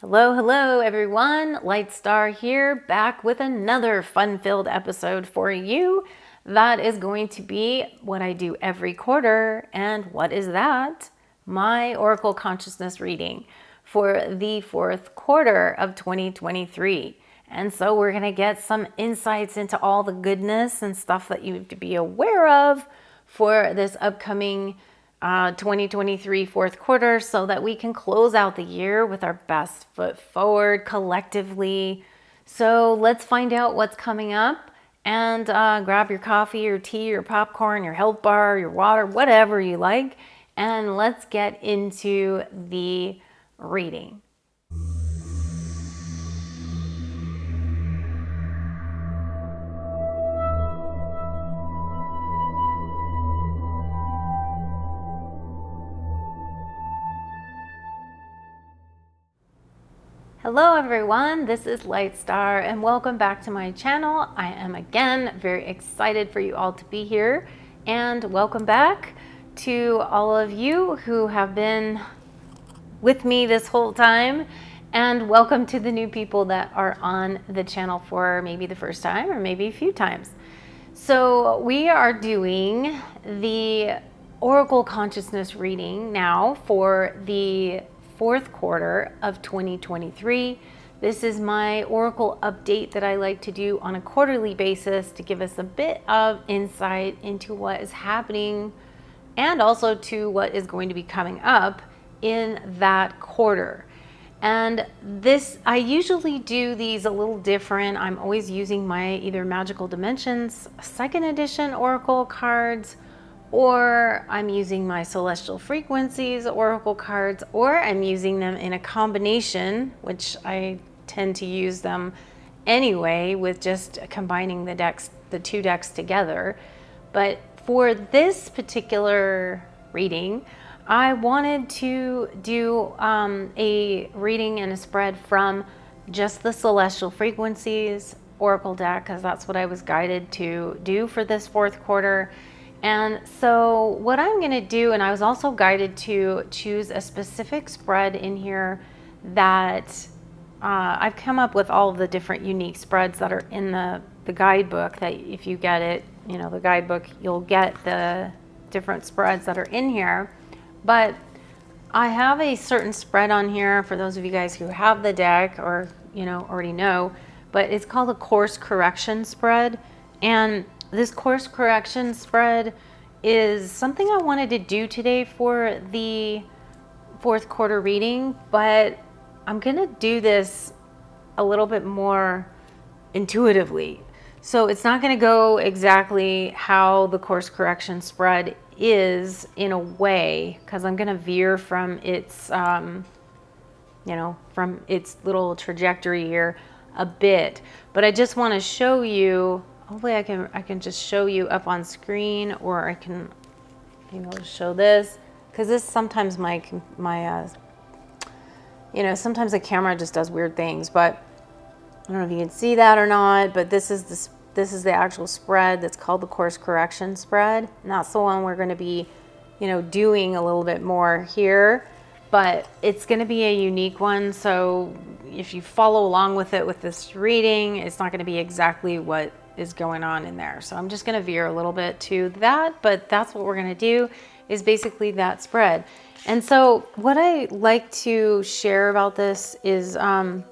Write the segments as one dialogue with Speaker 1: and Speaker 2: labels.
Speaker 1: Hello, hello everyone. Lightstar here, back with another fun-filled episode for you. That is going to be what I do every quarter. And what is that? My Oracle Consciousness reading for the fourth quarter of 2023. And so we're going to get some insights into all the goodness and stuff that you have to be aware of for this upcoming 2023 fourth quarter, so that we can close out the year with our best foot forward collectively. So let's find out what's coming up, and grab your coffee, your tea, your popcorn, your health bar, your water, whatever you like, and let's get into the reading. Hello everyone, this is Lightstar and welcome back to my channel. I am again very excited for you all to be here, and welcome back to all of you who have been with me this whole time, and welcome to the new people that are on the channel for maybe the first time or maybe a few times. So we are doing the Oracle Consciousness reading now for the fourth quarter of 2023. This is my Oracle update that I like to do on a quarterly basis to give us a bit of insight into what is happening and also to what is going to be coming up in that quarter. And this, I usually do these a little different. I'm always using my either Magical Dimensions 2nd edition Oracle cards, or I'm using my Celestial Frequencies Oracle cards, or I'm using them in a combination, which I tend to use them anyway with just combining the decks, the two decks together. But for this particular reading, I wanted to do a reading and a spread from just the Celestial Frequencies Oracle deck, because that's what I was guided to do for this fourth quarter. And so what I'm going to do, and I was also guided to choose a specific spread in here that I've come up with all of the different unique spreads that are in the guidebook, that if you get it, you know, the guidebook, you'll get the different spreads that are in here. But I have a certain spread on here for those of you guys who have the deck or, you know, already know, but it's called a course correction spread. And this course correction spread is something I wanted to do today for the fourth quarter reading, but I'm gonna do this a little bit more intuitively. So it's not gonna go exactly how the course correction spread is in a way, because I'm gonna veer from its, you know, from its little trajectory here a bit. But I just want to show you. Hopefully I can just show you up on screen, or I can, you know, show this, because this sometimes my you know, sometimes the camera just does weird things. But I don't know if you can see that or not, but this is the actual spread that's called the course correction spread, and that's the one we're going to be, you know, doing a little bit more here. But it's going to be a unique one, so if you follow along with it with this reading, it's not going to be exactly what is going on in there. So I'm just going to veer a little bit to that, but that's what we're going to do, is basically that spread. And so what I like to share about this is I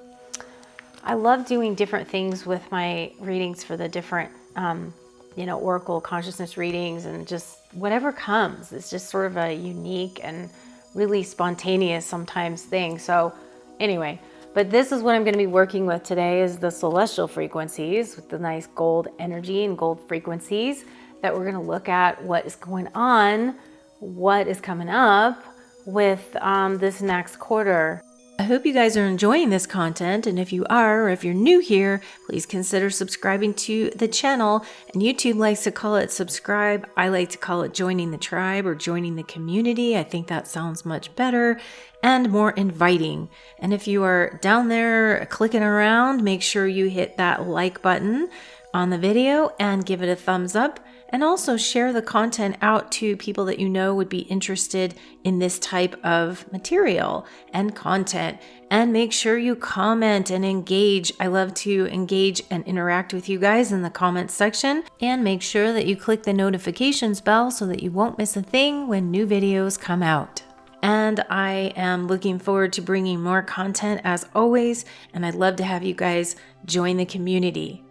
Speaker 1: love doing different things with my readings for the different you know, Oracle Consciousness readings, and just whatever comes. It's just sort of a unique and really spontaneous sometimes thing. So anyway, but this is what I'm going to be working with today, is the Celestial Frequencies with the nice gold energy and gold frequencies, that we're going to look at what is going on, what is coming up with this next quarter. I hope you guys are enjoying this content, and if you are, or if you're new here, please consider subscribing to the channel. And YouTube likes to call it subscribe. I like to call it joining the tribe or joining the community. I think that sounds much better and more inviting. And if you are down there clicking around, make sure you hit that like button on the video and give it a thumbs up. and also share the content out to people that you know would be interested in this type of material and content. And make sure you comment and engage. I love to engage and interact with you guys in the comments section. And make sure that you click the notifications bell so that you won't miss a thing when new videos come out. And I am looking forward to bringing more content as always, and I'd love to have you guys join the community.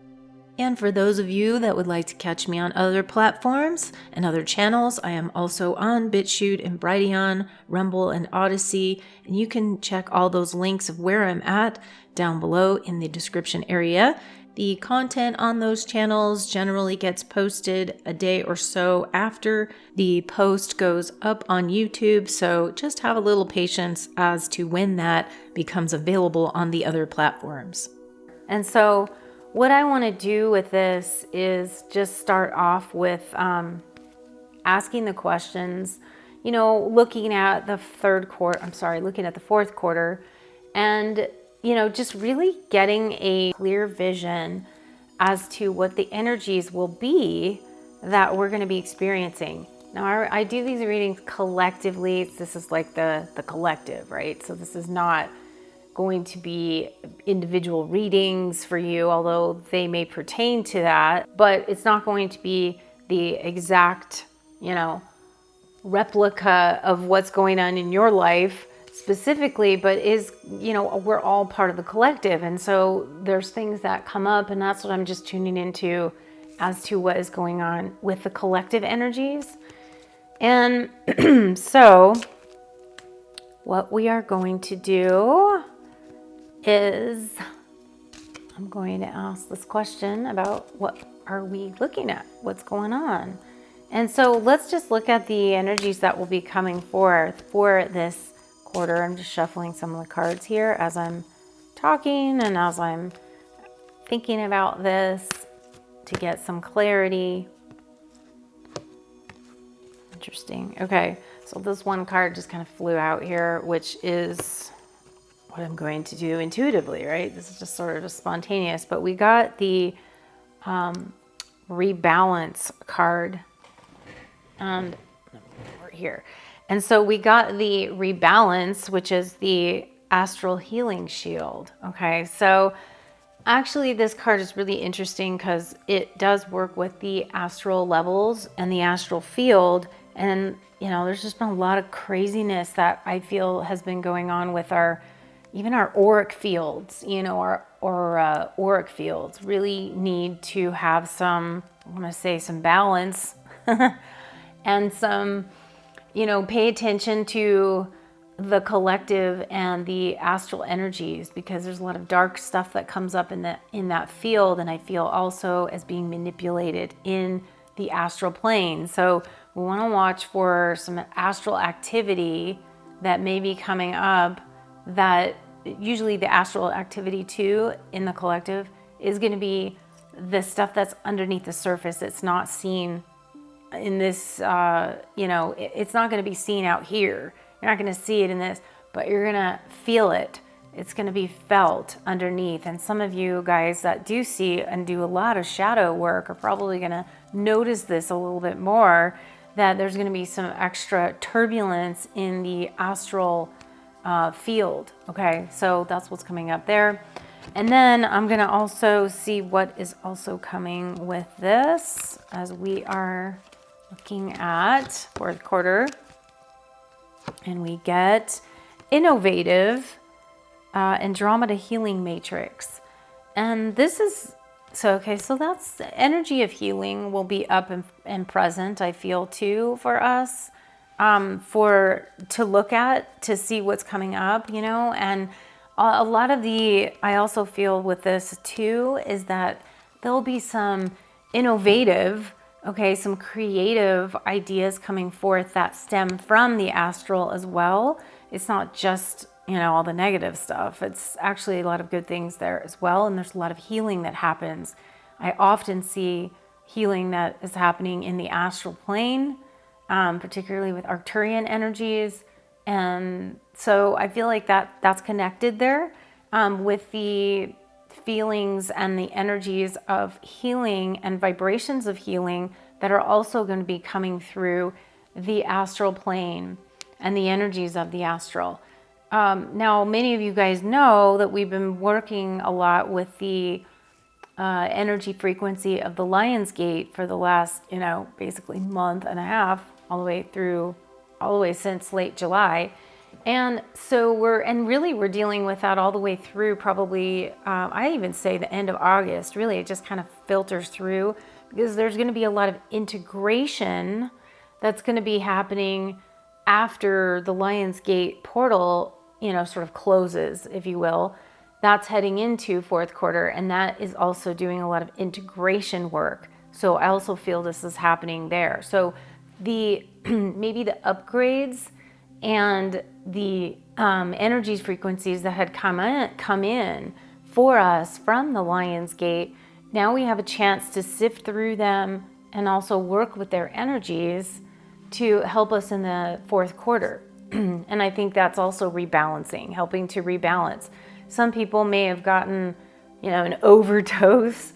Speaker 1: And for those of you that would like to catch me on other platforms and other channels, I am also on BitChute and Brighteon, Rumble, and Odyssey, and you can check all those links of where I'm at down below in the description area. The content on those channels generally gets posted a day or so after the post goes up on YouTube, so just have a little patience as to when that becomes available on the other platforms. And so what I want to do with this is just start off with asking the questions, looking at the fourth quarter, and just really getting a clear vision as to what the energies will be that we're going to be experiencing. Now, I do these readings collectively. This is like the collective, right? So this is not going to be individual readings for you, although they may pertain to that, but it's not going to be the exact, replica of what's going on in your life specifically, but we're all part of the collective. And so there's things that come up, and that's what I'm just tuning into as to what is going on with the collective energies. And so what we are going to do is I'm going to ask this question about what are we looking at? What's going on? And so let's just look at the energies that will be coming forth for this quarter. I'm just shuffling some of the cards here as I'm talking and as I'm thinking about this to get some clarity. Interesting. Okay, so this one card just kind of flew out here, which is what I'm going to do intuitively, right? This is just sort of spontaneous, but we got the rebalance card and over here. And so we got the rebalance, which is the astral healing shield. Okay, so actually this card is really interesting because it does work with the astral levels and the astral field. And, there's just been a lot of craziness that I feel has been going on with even our auric fields, our auric fields really need to have some balance and some, pay attention to the collective and the astral energies, because there's a lot of dark stuff that comes up in that field, and I feel also as being manipulated in the astral plane. So we want to watch for some astral activity that may be coming up. That usually the astral activity too in the collective is going to be the stuff that's underneath the surface. It's not seen in this, it's not going to be seen out here. You're not going to see it in this, but you're going to feel it. It's going to be felt underneath. And some of you guys that do see and do a lot of shadow work are probably going to notice this a little bit more, that there's going to be some extra turbulence in the astral field. Okay, so that's what's coming up there. And then I'm going to also see what is also coming with this as we are looking at fourth quarter. And we get innovative Andromeda healing matrix. And this is so that's the energy of healing will be up and present, I feel, too, for us, to look at, to see what's coming up, and a lot of I also feel with this too, is that there'll be some innovative, some creative ideas coming forth that stem from the astral as well. It's not just, all the negative stuff. It's actually a lot of good things there as well. And there's a lot of healing that happens. I often see healing that is happening in the astral plane, particularly with Arcturian energies. And so I feel like that's connected there with the feelings and the energies of healing and vibrations of healing that are also going to be coming through the astral plane and the energies of the astral. Now, many of you guys know that we've been working a lot with the energy frequency of the Lion's Gate for the last, basically month and a half, all the way since late July. And so we're dealing with that all the way through probably, I even say the end of August. Really, it just kind of filters through because there's going to be a lot of integration that's going to be happening after the Lion's Gate portal, sort of closes, if you will. That's heading into fourth quarter, and that is also doing a lot of integration work. So I also feel this is happening there. So the maybe the upgrades and the energies frequencies that had come in for us from the Lion's Gate, now we have a chance to sift through them and also work with their energies to help us in the fourth quarter. And I think that's also rebalancing, helping to rebalance. Some people may have gotten, an overdose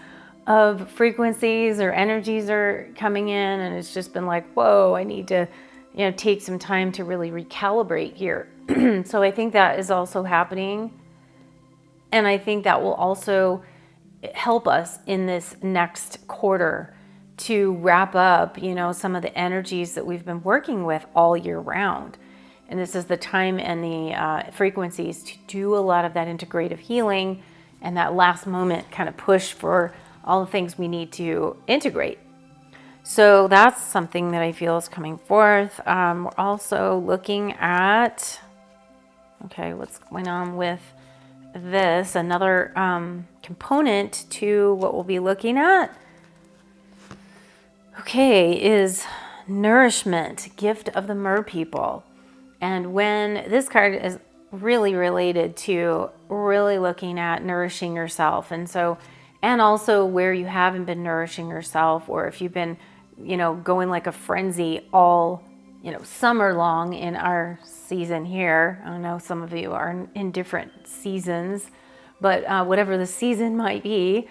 Speaker 1: of frequencies or energies are coming in, and it's just been like, whoa, I need to, take some time to really recalibrate here. So I think that is also happening. And I think that will also help us in this next quarter to wrap up, some of the energies that we've been working with all year round. And this is the time and the frequencies to do a lot of that integrative healing and that last moment kind of push for all the things we need to integrate. So that's something that I feel is coming forth. We're also looking at, what's going on with this? Another component to what we'll be looking at, is Nourishment, Gift of the Mer People. And when this card is really related to really looking at nourishing yourself. And also where you haven't been nourishing yourself, or if you've been, going like a frenzy all, summer long in our season here. I know some of you are in different seasons, but whatever the season might be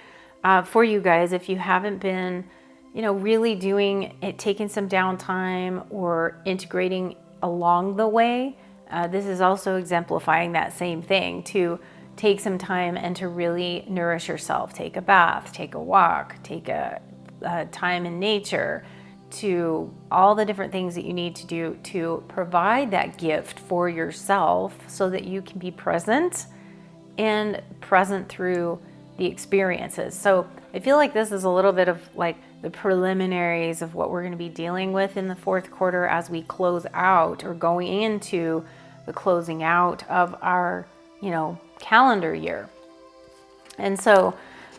Speaker 1: for you guys, if you haven't been, really doing it, taking some downtime or integrating along the way, this is also exemplifying that same thing, to take some time and to really nourish yourself. Take a bath, take a walk, take a time in nature, to all the different things that you need to do to provide that gift for yourself so that you can be present and present through the experiences. So I feel like this is a little bit of like the preliminaries of what we're going to be dealing with in the fourth quarter as we close out, or going into the closing out of our, calendar year. And so,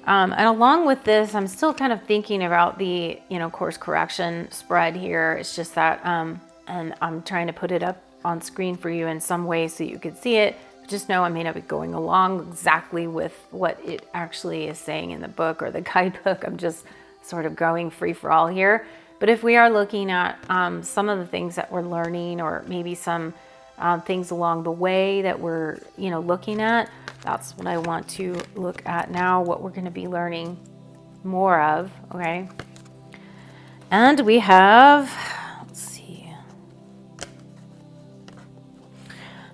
Speaker 1: and along with this, I'm still kind of thinking about the, course correction spread here. It's just that, and I'm trying to put it up on screen for you in some way so you could see it. Just know I may not be going along exactly with what it actually is saying in the book or the guidebook. I'm just sort of going free for all here. But if we are looking at some of the things that we're learning, or maybe some things along the way that we're, looking at, that's what I want to look at now, what we're going to be learning more of, okay? And we have, let's see.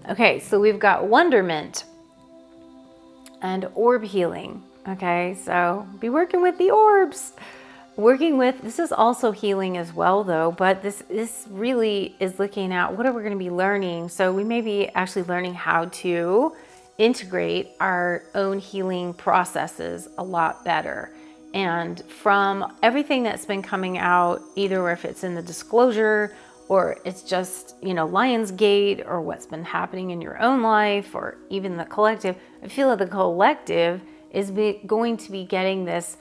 Speaker 1: Okay, so we've got wonderment and orb healing. Okay, so be working with the orbs. This is also healing as well though, but this really is looking at what are we going to be learning. So we may be actually learning how to integrate our own healing processes a lot better. And from everything that's been coming out, either if it's in the disclosure or it's just, Lion's Gate, or what's been happening in your own life, or even the collective, I feel that the collective is going to be getting this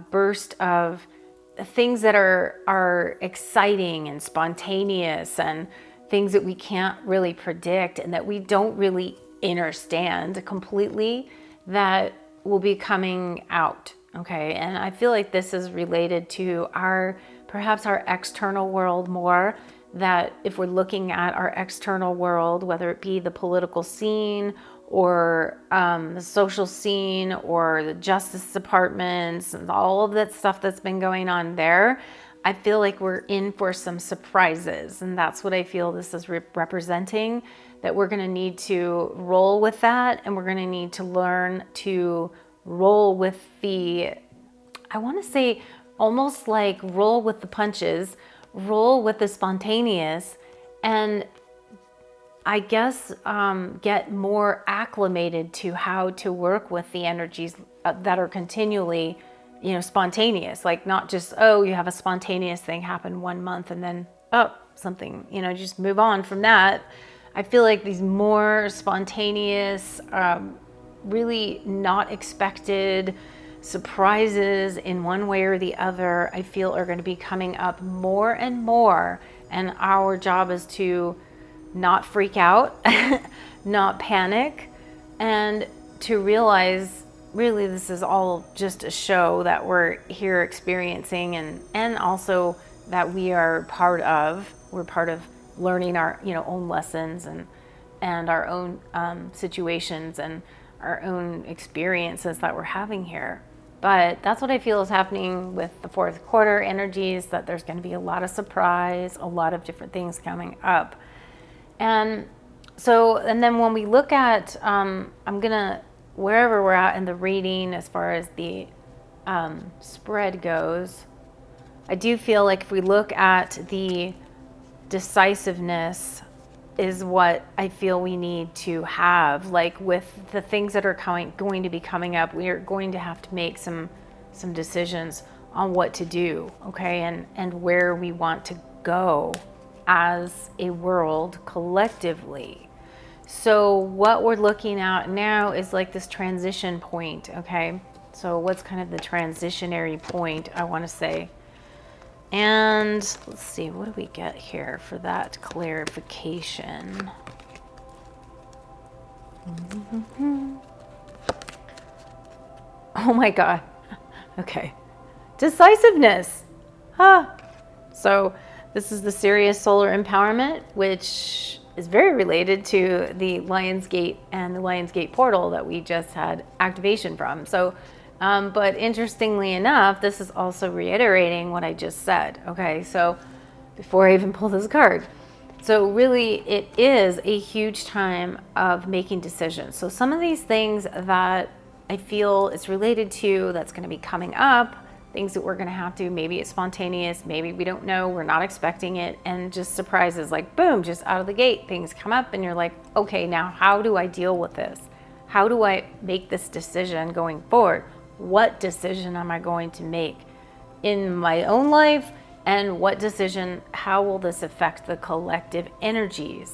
Speaker 1: burst of things that are exciting and spontaneous, and things that we can't really predict and that we don't really understand completely, that will be coming out. Okay, and I feel like this is related to perhaps our external world more, that if we're looking at our external world, whether it be the political scene or the social scene or the justice departments and all of that stuff that's been going on there, I feel like we're in for some surprises, and that's what I feel this is representing, that we're going to need to roll with that, and we're going to need to learn to roll with the, I want to say almost like roll with the punches, roll with the spontaneous, and I guess get more acclimated to how to work with the energies that are continually, spontaneous. Like not just, oh, you have a spontaneous thing happen 1 month and then, oh, something, just move on from that. I feel like these more spontaneous, really not expected surprises in one way or the other, I feel are going to be coming up more and more. And our job is to not freak out, not panic, and to realize really this is all just a show that we're here experiencing, and also that we are part of. We're part of learning our own lessons and our own situations and our own experiences that we're having here. But that's what I feel is happening with the fourth quarter energies, that there's going to be a lot of surprise, a lot of different things coming up. And then when we look at, wherever we're at in the reading, as far as the spread goes, I do feel like if we look at the decisiveness is what I feel we need to have, like with the things that are going to be coming up, we are going to have to make some decisions on what to do, okay, and where we want to go as a world collectively. So what we're looking at now is like this transition point, okay? So what's kind of the transitionary point, I want to say. And let's see, what do we get here for that clarification? Oh my God. Okay. Decisiveness. So this is the Sirius solar empowerment, which is very related to the Lionsgate and the Lionsgate portal that we just had activation from. So, but interestingly enough, this is also reiterating what I just said. Okay, so before I even pull this card. So really, it is a huge time of making decisions. So some of these things that I feel it's related to, that's going to be coming up, things that we're going to have to, maybe it's spontaneous, maybe we don't know, we're not expecting it, and just surprises, like boom, just out of the gate, things come up and you're like, okay, now how do I deal with this? How do I make this decision going forward? What decision am I going to make in my own life? And what decision, how will this affect the collective energies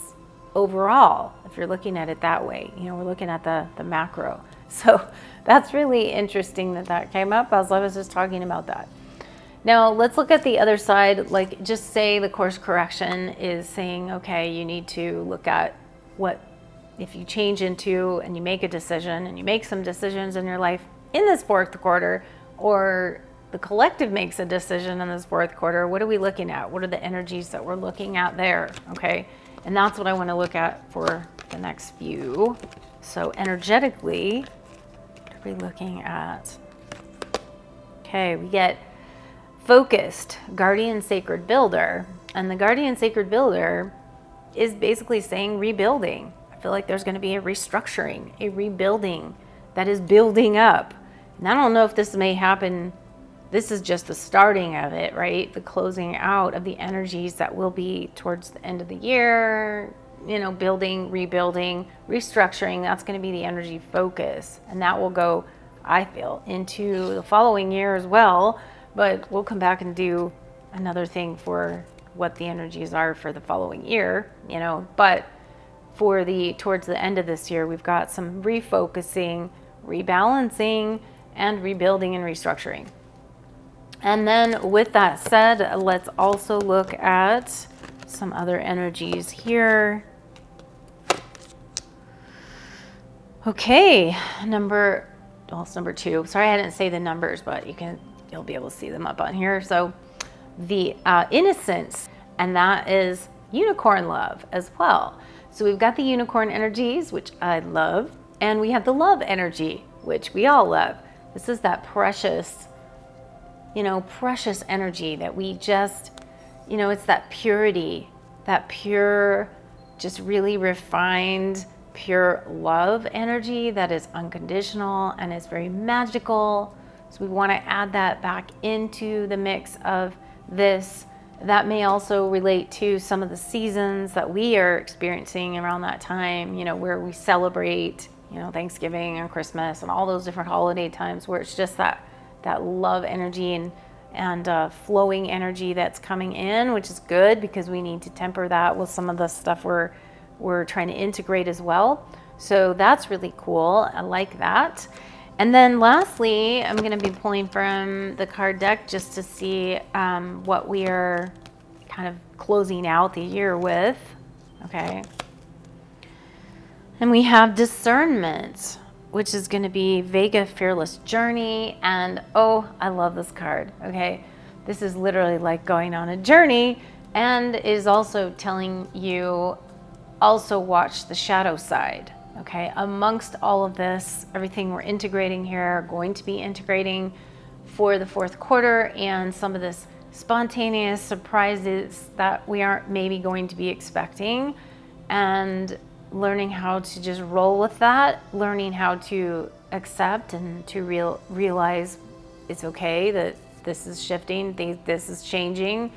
Speaker 1: overall? If you're looking at it that way, we're looking at the macro. So that's really interesting that came up as I was just talking about that. Now let's look at the other side. Like, just say the course correction is saying, okay, you need to look at what, if you change into and you make a decision and you make some decisions in your life in this fourth quarter, or the collective makes a decision in this fourth quarter, what are we looking at? What are the energies that we're looking at there? Okay. And that's what I want to look at for the next few. So energetically, what are we looking at? Okay, we get focused, guardian sacred builder. And the guardian sacred builder is basically saying rebuilding. I feel like there's going to be a restructuring, a rebuilding that is building up. And I don't know if this may happen. This is just the starting of it, right? The closing out of the energies that will be towards the end of the year, building, rebuilding, restructuring. That's going to be the energy focus. And that will go, I feel, into the following year as well. But we'll come back and do another thing for what the energies are for the following year, But for towards the end of this year, we've got some refocusing, rebalancing, and rebuilding and restructuring. And then with that said, let's also look at some other energies here. Okay, it's number 2. Sorry, I didn't say the numbers, but you'll be able to see them up on here. So the innocence, and that is unicorn love as well. So we've got the unicorn energies, which I love, and we have the love energy, which we all love. This is that precious, precious energy that we just, it's that purity, that pure, just really refined, pure love energy that is unconditional and is very magical. So we want to add that back into the mix of this. That may also relate to some of the seasons that we are experiencing around that time, where we celebrate, Thanksgiving and Christmas and all those different holiday times where it's just that love energy and flowing energy that's coming in, which is good because we need to temper that with some of the stuff we're trying to integrate as well. So that's really cool. I like that. And then lastly, I'm going to be pulling from the card deck just to see what we are kind of closing out the year with. Okay. And we have Discernment, which is going to be Vega Fearless Journey. And oh, I love this card. Okay. This is literally like going on a journey, and is also telling you also watch the shadow side. Okay, amongst all of this, everything we're integrating here, going to be integrating for the fourth quarter, and some of this spontaneous surprises that we aren't maybe going to be expecting, and learning how to just roll with that, learning how to accept and to realize it's okay that this is shifting, this is changing.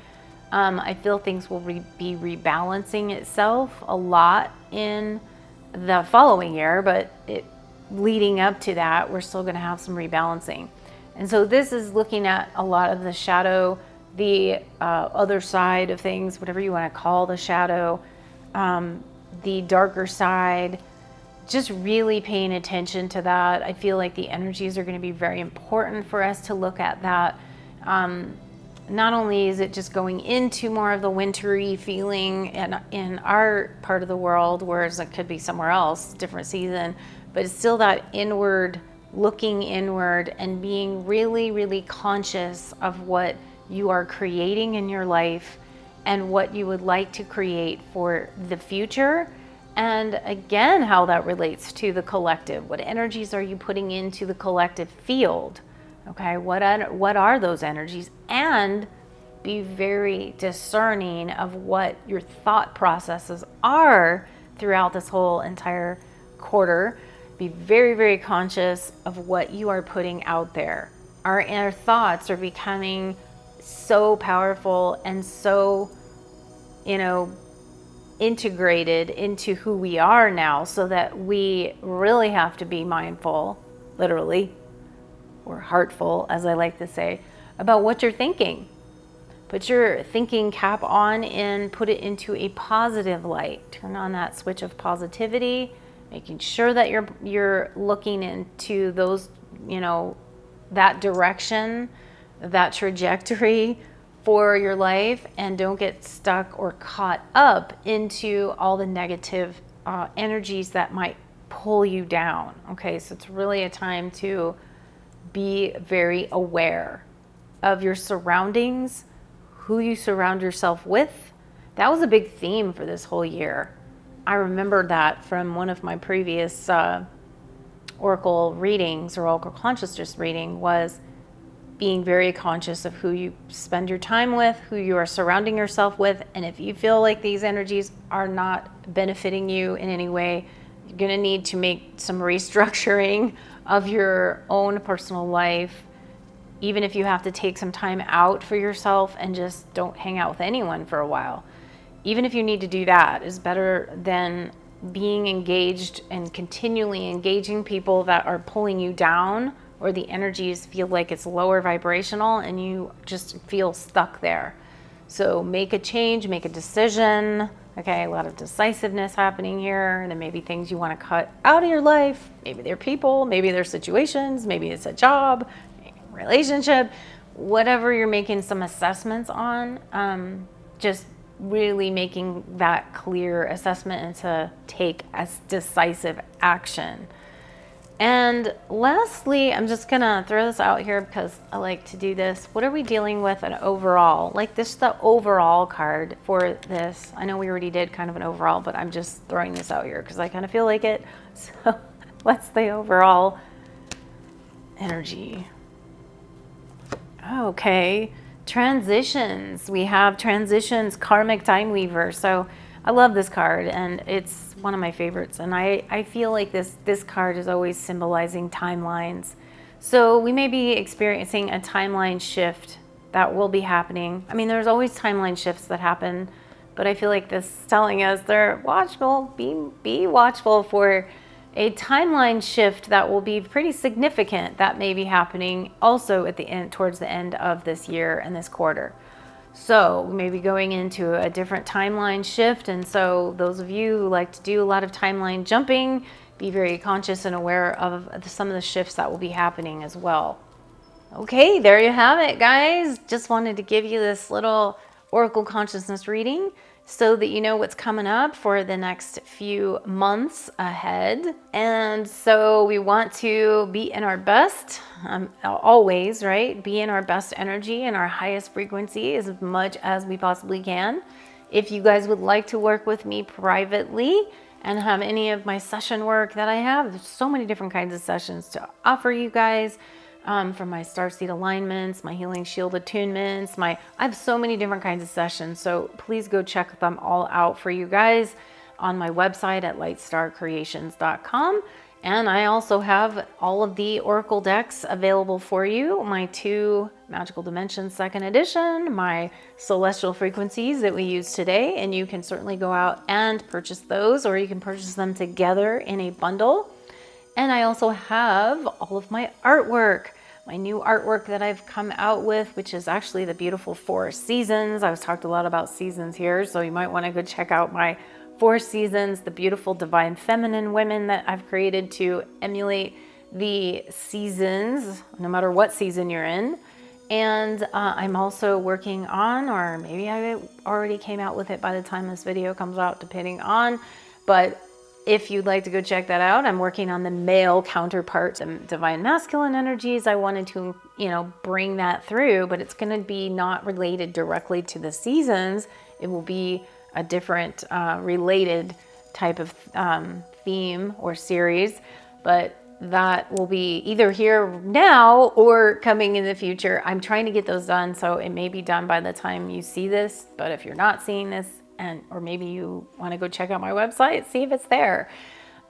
Speaker 1: I feel things will be rebalancing itself a lot in the following year, but leading up to that, we're still going to have some rebalancing. And so this is looking at a lot of the shadow, the other side of things, whatever you want to call the shadow, the darker side, just really paying attention to that. I feel like the energies are going to be very important for us to look at that. Not only is it just going into more of the wintry feeling in our part of the world, whereas it could be somewhere else, different season, but it's still that inward, looking inward and being really, really conscious of what you are creating in your life and what you would like to create for the future. And again, how that relates to the collective. What energies are you putting into the collective field? Okay, what are those energies? And be very discerning of what your thought processes are throughout this whole entire quarter. Be very, very conscious of what you are putting out there. Our inner thoughts are becoming so powerful and so, integrated into who we are now, so that we really have to be mindful, literally, or heartful, as I like to say, about what you're thinking. Put your thinking cap on and put it into a positive light. Turn on that switch of positivity, making sure that you're looking into those, that direction, that trajectory for your life, and don't get stuck or caught up into all the negative energies that might pull you down. Okay, so it's really a time to be very aware of your surroundings, who you surround yourself with. That was a big theme for this whole year. I remember that from one of my previous Oracle readings, or Oracle Consciousness reading, was being very conscious of who you spend your time with, who you are surrounding yourself with. And if you feel like these energies are not benefiting you in any way, you're going to need to make some restructuring of your own personal life, even if you have to take some time out for yourself and just don't hang out with anyone for a while. Even if you need to do that, is better than being engaged and continually engaging people that are pulling you down, or the energies feel like it's lower vibrational and you just feel stuck there. So make a change, make a decision. Okay, a lot of decisiveness happening here. And there may be things you want to cut out of your life. Maybe they're people, maybe they're situations, maybe it's a job, relationship, whatever you're making some assessments on. Just really making that clear assessment and to take as decisive action. And lastly, I'm just gonna throw this out here because I like to do this. What are we dealing with an overall? Like this is the overall card for this. I know we already did kind of an overall, but I'm just throwing this out here because I kind of feel like it. So what's the overall energy? Okay, transitions. We have transitions, karmic time weaver. So I love this card, and it's one of my favorites. And I feel like this card is always symbolizing timelines. So we may be experiencing a timeline shift that will be happening. I mean, there's always timeline shifts that happen, but I feel like this is telling us they're watchful. Be watchful for a timeline shift that will be pretty significant that may be happening also at the end, towards the end of this year and this quarter. So we may be going into a different timeline shift. And so those of you who like to do a lot of timeline jumping, be very conscious and aware of some of the shifts that will be happening as well. Okay, there you have it, guys. Just wanted to give you this little Oracle Consciousness reading so that you know what's coming up for the next few months ahead. And so we want to be in our best, always, right? Be in our best energy and our highest frequency as much as we possibly can. If you guys would like to work with me privately and have any of my session work that I have, there's so many different kinds of sessions to offer you guys. From my starseed alignments, my healing shield attunements, I have so many different kinds of sessions. So please go check them all out for you guys on my website at lightstarcreations.com. And I also have all of the Oracle decks available for you. My 2 Magical Dimensions 2nd edition, my celestial frequencies that we use today. And you can certainly go out and purchase those, or you can purchase them together in a bundle. And I also have all of my artwork, my new artwork that I've come out with, which is actually the beautiful 4 seasons. I've talked a lot about seasons here, so you might want to go check out my 4 seasons, the beautiful divine feminine women that I've created to emulate the seasons, no matter what season you're in. And I'm also working on, or maybe I already came out with it by the time this video comes out, depending on, but if you'd like to go check that out, I'm working on the male counterpart, the divine masculine energies. I wanted to, bring that through, but it's going to be not related directly to the seasons. It will be a different related type of theme or series, but that will be either here now or coming in the future. I'm trying to get those done, so it may be done by the time you see this, but if you're not seeing this, or maybe you want to go check out my website, see if it's there.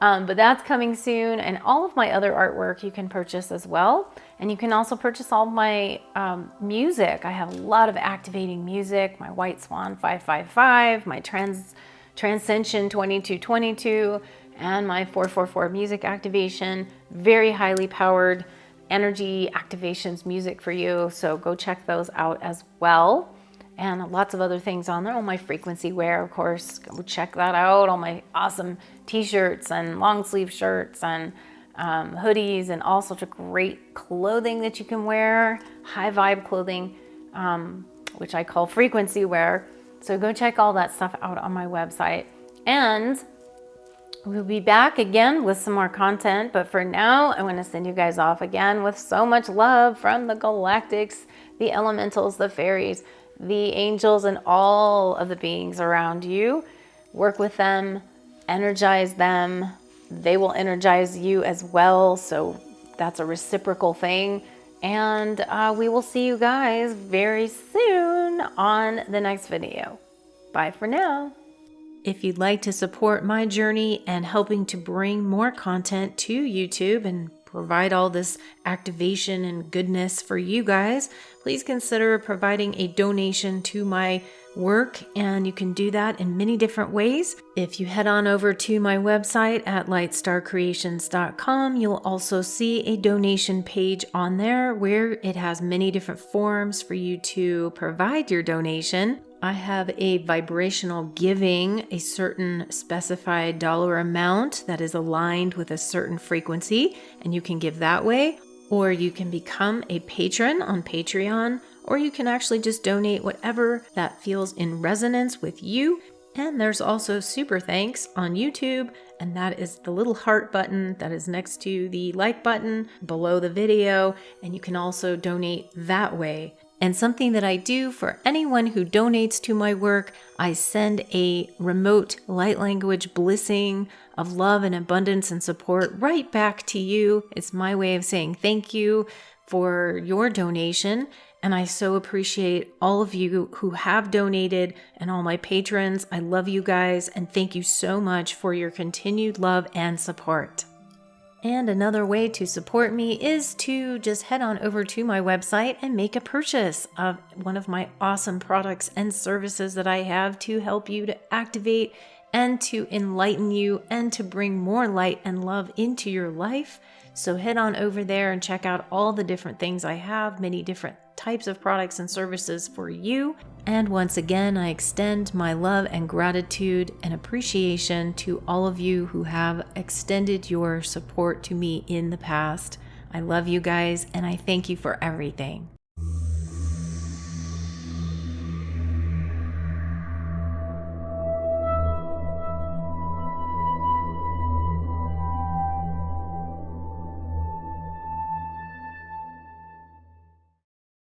Speaker 1: But that's coming soon. And all of my other artwork you can purchase as well. And you can also purchase all of my music. I have a lot of activating music, my White Swan 555, my Transcension 2222, and my 444 music activation. Very highly powered energy activations music for you. So go check those out as well. And lots of other things on there. All my frequency wear, of course, go check that out. All my awesome t-shirts and long sleeve shirts and hoodies and all sorts of great clothing that you can wear. High vibe clothing, which I call frequency wear. So go check all that stuff out on my website. And we'll be back again with some more content. But for now, I want to send you guys off again with so much love from the galactics, the elementals, the fairies, the angels, and all of the beings around you. Work with them, energize them. They will energize you as well. So that's a reciprocal thing. And we will see you guys very soon on the next video. Bye for now. If you'd like to support my journey and helping to bring more content to YouTube and provide all this activation and goodness for you guys, please consider providing a donation to my work, and you can do that in many different ways. If you head on over to my website at lightstarcreations.com, you'll also see a donation page on there where it has many different forms for you to provide your donation. I have a vibrational giving, a certain specified dollar amount that is aligned with a certain frequency, and you can give that way, or you can become a patron on Patreon, or you can actually just donate whatever that feels in resonance with you. And there's also super thanks on YouTube, and that is the little heart button that is next to the like button below the video, and you can also donate that way. And something that I do for anyone who donates to my work, I send a remote light language blessing of love and abundance and support right back to you. It's my way of saying thank you for your donation. And I so appreciate all of you who have donated and all my patrons. I love you guys and thank you so much for your continued love and support. And another way to support me is to just head on over to my website and make a purchase of one of my awesome products and services that I have to help you to activate and to enlighten you and to bring more light and love into your life. So head on over there and check out all the different things I have, many different types of products and services for you. And once again, I extend my love and gratitude and appreciation to all of you who have extended your support to me in the past. I love you guys and I thank you for everything.